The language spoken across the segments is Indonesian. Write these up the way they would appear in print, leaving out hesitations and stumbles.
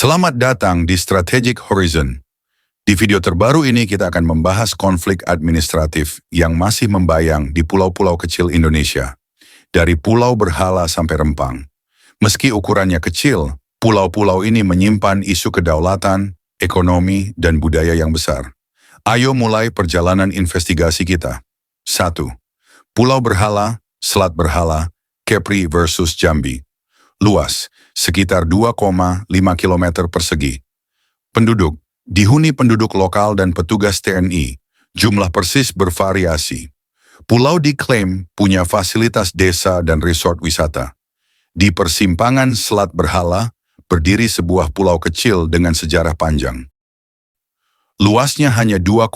Selamat datang di Strategic Horizon. Di video terbaru ini kita akan membahas konflik administratif yang masih membayang di pulau-pulau kecil Indonesia, dari Pulau Berhala sampai Rempang. Meski ukurannya kecil, pulau-pulau ini menyimpan isu kedaulatan, ekonomi, dan budaya yang besar. Ayo mulai perjalanan investigasi kita. 1. Pulau Berhala, Selat Berhala, Kepri versus Jambi. Luas, sekitar 2,5 km persegi. Penduduk, dihuni penduduk lokal dan petugas TNI. Jumlah persis bervariasi. Pulau diklaim punya fasilitas desa dan resort wisata. Di persimpangan Selat Berhala, berdiri sebuah pulau kecil dengan sejarah panjang. Luasnya hanya 2,5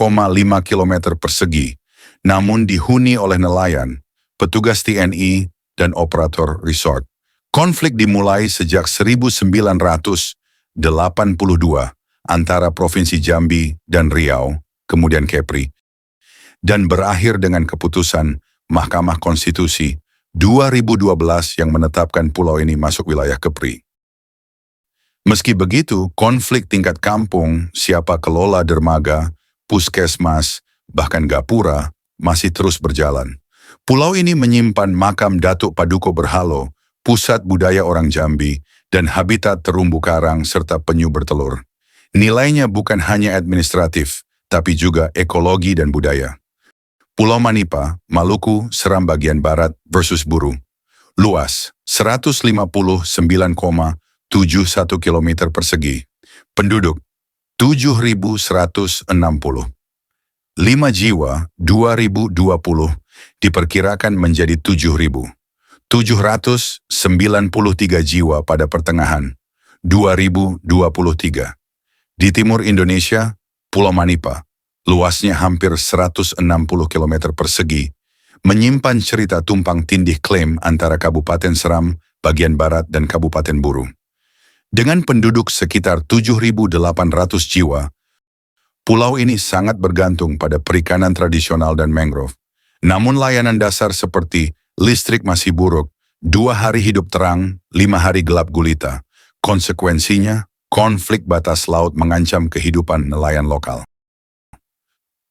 km persegi, namun dihuni oleh nelayan, petugas TNI, dan operator resort. Konflik dimulai sejak 1982 antara Provinsi Jambi dan Riau, kemudian Kepri, dan berakhir dengan keputusan Mahkamah Konstitusi 2012 yang menetapkan pulau ini masuk wilayah Kepri. Meski begitu, konflik tingkat kampung, siapa kelola dermaga, puskesmas, bahkan gapura, masih terus berjalan. Pulau ini menyimpan makam Datuk Paduka Berhalo, pusat budaya orang Jambi, dan habitat terumbu karang serta penyu bertelur. Nilainya bukan hanya administratif, tapi juga ekologi dan budaya. Pulau Manipa, Maluku, Seram bagian barat versus Buru. Luas, 159,71 km persegi. Penduduk, 7.160. 5 jiwa, 2020, diperkirakan menjadi 7.793 jiwa pada pertengahan 2023. Di timur Indonesia, Pulau Manipa, luasnya hampir 160 km persegi, menyimpan cerita tumpang tindih klaim antara Kabupaten Seram bagian barat dan Kabupaten Buru. Dengan penduduk sekitar 7.800 jiwa, pulau ini sangat bergantung pada perikanan tradisional dan mangrove. Namun layanan dasar seperti listrik masih buruk, 2 hari hidup terang, 5 hari gelap gulita. Konsekuensinya, konflik batas laut mengancam kehidupan nelayan lokal.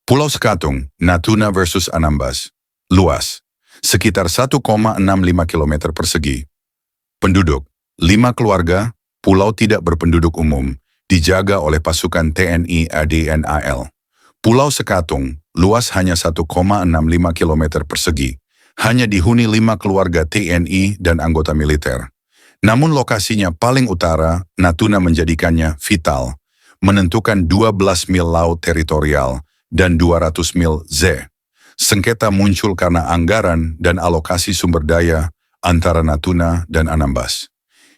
Pulau Sekatung, Natuna versus Anambas. Luas, sekitar 1,65 km persegi. Penduduk, 5 keluarga, pulau tidak berpenduduk umum, dijaga oleh pasukan TNI AD dan AL. Pulau Sekatung, luas hanya 1,65 km persegi. Hanya dihuni 5 keluarga TNI dan anggota militer. Namun lokasinya paling utara, Natuna menjadikannya vital, menentukan 12 mil laut teritorial dan 200 mil Z. Sengketa muncul karena anggaran dan alokasi sumber daya antara Natuna dan Anambas.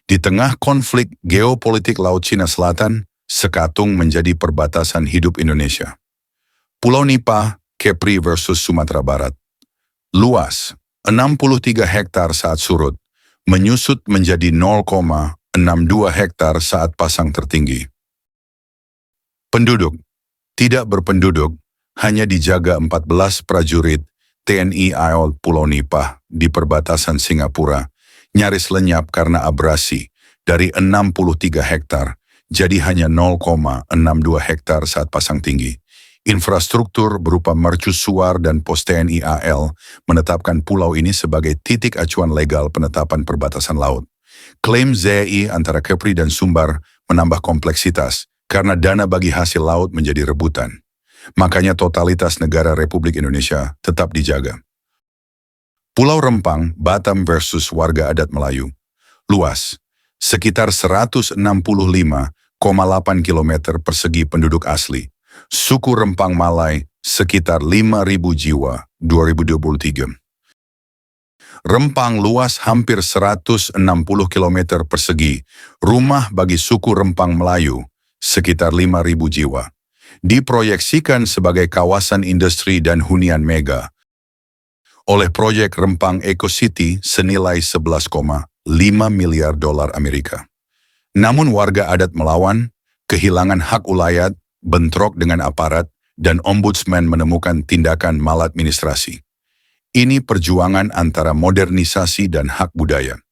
Di tengah konflik geopolitik Laut Cina Selatan, Sekatung menjadi perbatasan hidup Indonesia. Pulau Nipa, Kepri versus Sumatera Barat. Luas, 63 hektar saat surut, menyusut menjadi 0,62 hektar saat pasang tertinggi. Penduduk, tidak berpenduduk, hanya dijaga 14 prajurit TNI AL Pulau Nipa di perbatasan Singapura, nyaris lenyap karena abrasi dari 63 hektar, jadi hanya 0,62 hektar saat pasang tinggi. Infrastruktur berupa mercusuar dan pos TNI AL menetapkan pulau ini sebagai titik acuan legal penetapan perbatasan laut. Klaim ZEI antara Kepri dan Sumbar menambah kompleksitas karena dana bagi hasil laut menjadi rebutan. Makanya totalitas negara Republik Indonesia tetap dijaga. Pulau Rempang, Batam versus warga adat Melayu. Luas, sekitar 165,8 km persegi penduduk asli. Suku Rempang Malay sekitar 5.000 jiwa 2023. Rempang luas hampir 160 km persegi. Rumah bagi suku Rempang Melayu sekitar 5.000 jiwa. Diproyeksikan sebagai kawasan industri dan hunian mega oleh proyek Rempang Eco City senilai 11,5 miliar dolar Amerika. Namun warga adat melawan, kehilangan hak ulayat, bentrok dengan aparat, dan ombudsman menemukan tindakan maladministrasi. Ini perjuangan antara modernisasi dan hak budaya.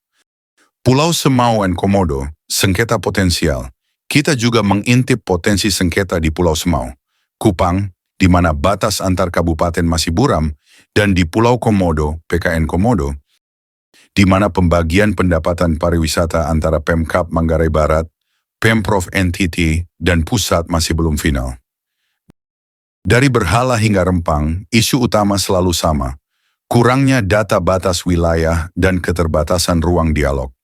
Pulau Semau dan Komodo, sengketa potensial, Kita juga mengintip potensi sengketa di Pulau Semau, Kupang, di mana batas antar kabupaten masih buram, dan di Pulau Komodo, PKN Komodo, di mana pembagian pendapatan pariwisata antara Pemkab Manggarai Barat, Pemprov NTT, dan pusat masih belum final. Dari Berhala hingga Rempang, isu utama selalu sama, kurangnya data batas wilayah dan keterbatasan ruang dialog.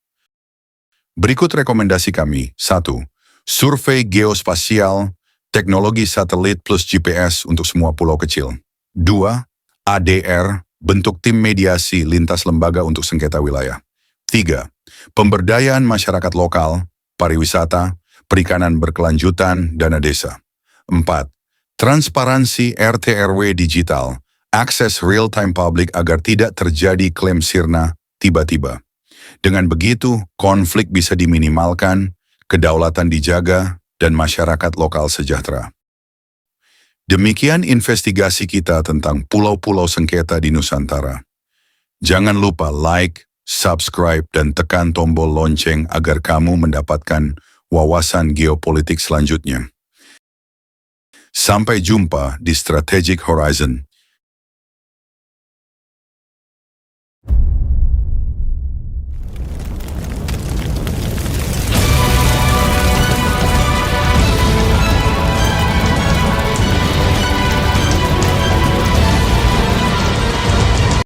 Berikut rekomendasi kami. 1. Survei geospasial, teknologi satelit plus GPS untuk semua pulau kecil. 2. ADR, bentuk tim mediasi lintas lembaga untuk sengketa wilayah. 3. Pemberdayaan masyarakat lokal, pariwisata, perikanan berkelanjutan, dana desa. 4. Transparansi RT/RW digital, akses real-time public agar tidak terjadi klaim sirna tiba-tiba. Dengan begitu, konflik bisa diminimalkan, kedaulatan dijaga, dan masyarakat lokal sejahtera. Demikian investigasi kita tentang pulau-pulau sengketa di Nusantara. Jangan lupa like, subscribe, dan tekan tombol lonceng agar kamu mendapatkan wawasan geopolitik selanjutnya. Sampai jumpa di Strategic Horizon.